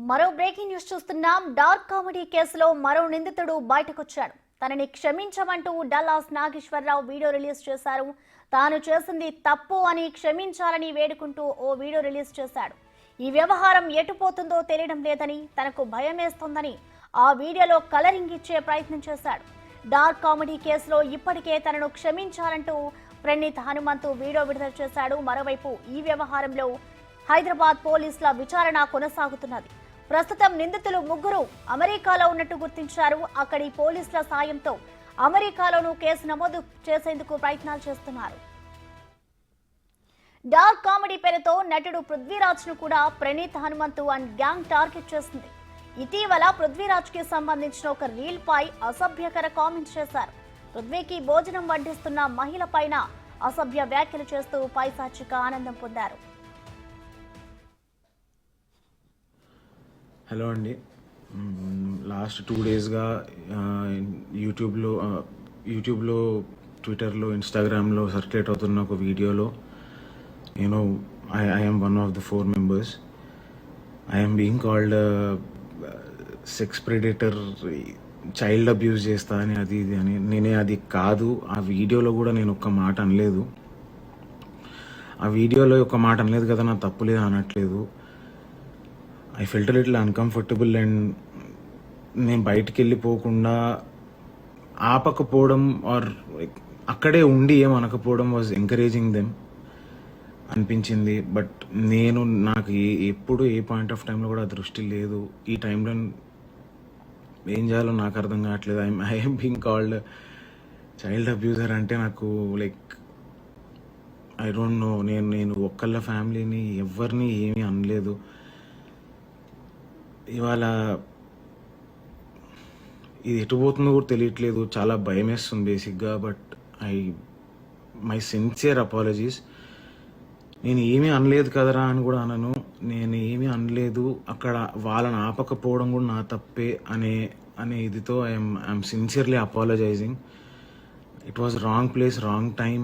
మరో breaking news చూస్తున్నాం. Dark comedy కేసులో మరో నిందితుడు బయటకొచ్చాడు. తనని క్షమించమంటూ డల్లాస్ నాగేశ్వరరావు వీడియో రిలీజ్ చేశారు. తాను చేసింది తప్పు అని క్షమించాలని వేడుకుంటూ ఓ వీడియో రిలీజ్ చేశాడు. ఈ వ్యవహారం ఎటుపోతుందో తెలియడం లేదని, తనకు భయమేస్తోందని ఆ వీడియోలో కలరింగ్ ఇచ్చే ప్రయత్నం చేశాడు. డార్క్ కామెడీ కేసులో ఇప్పటికే తనను క్షమించాలంటూ ప్రణీత్ హనుమంతు వీడియో విడుదల చేశాడు. మరోవైపు ఈ వ్యవహారంలో హైదరాబాద్ పోలీసుల విచారణ కొనసాగుతున్నది. ప్రస్తుతం నిందితులు ముగ్గురు అమెరికాలో ఉన్నట్టు గుర్తించారు. అక్కడి పోలీసుల సాయంతో అమెరికాలోనూ కేసు నమోదు చేసేందుకు ప్రయత్నాలు చేస్తున్నారు. డార్క్ కామెడీ పేరుతో నటుడు పృథ్వీరాజ్ ను కూడా Praneeth Hanumanthu and gang target చేస్తుంది. ఇటీవల పృథ్వీరాజ్ కి సంబంధించిన ఒక రీల్ పై అసభ్యకర కామెంట్స్ చేశారు. పృథ్వీకి భోజనం వడ్డిస్తున్న మహిళ పైన అసభ్య వ్యాఖ్యలు చేస్తూ పైశాచిక ఆనందం పొందారు. హలో అండి, లాస్ట్ 2 డేస్గా యూట్యూబ్లో ట్విట్టర్లో ఇన్స్టాగ్రామ్లో సర్క్యులేట్ అవుతున్న ఒక వీడియోలో నేను I'm one of the 4 members. I'm being called sex predator, child abuse చేస్తా అని అది ఇది అని. నేనే అది కాదు. ఆ వీడియోలో కూడా నేను ఒక్క మాట అనలేదు. ఆ వీడియోలో ఒక మాట అనలేదు కదా, నా తప్పులేదు అనట్లేదు. I felt little uncomfortable and నేను బయటికి వెళ్ళిపోకుండా ఆపకపోవడం ఆర్ అక్కడే ఉండి ఏమనకపోవడం వాజ్ ఎంకరేజింగ్ దెమ్ అనిపించింది. బట్ నాకు ఎప్పుడు ఏ పాయింట్ ఆఫ్ టైంలో కూడా దృష్టి లేదు. ఈ టైంలో ఏం చేయాలో నాకు అర్థం కావట్లేదు. I'm being called child abuser అంటే నాకు ఐ డోంట్ నో. నేను ఒక్కళ్ళ ఫ్యామిలీని ఎవరిని ఏమీ అనలేదు. ఇవాళ ఇది ఎటుపోతుందో కూడా తెలియట్లేదు. చాలా భయం వేస్తుంది బేసిక్గా. But my sincere apologies. నేను ఏమీ అనలేదు కదరా అని కూడా అనను. నేను ఏమీ అనలేదు. అక్కడ వాళ్ళని ఆపకపోవడం కూడా నా తప్పే అనే ఇదితో I'm sincerely apologising. It was wrong place, wrong time.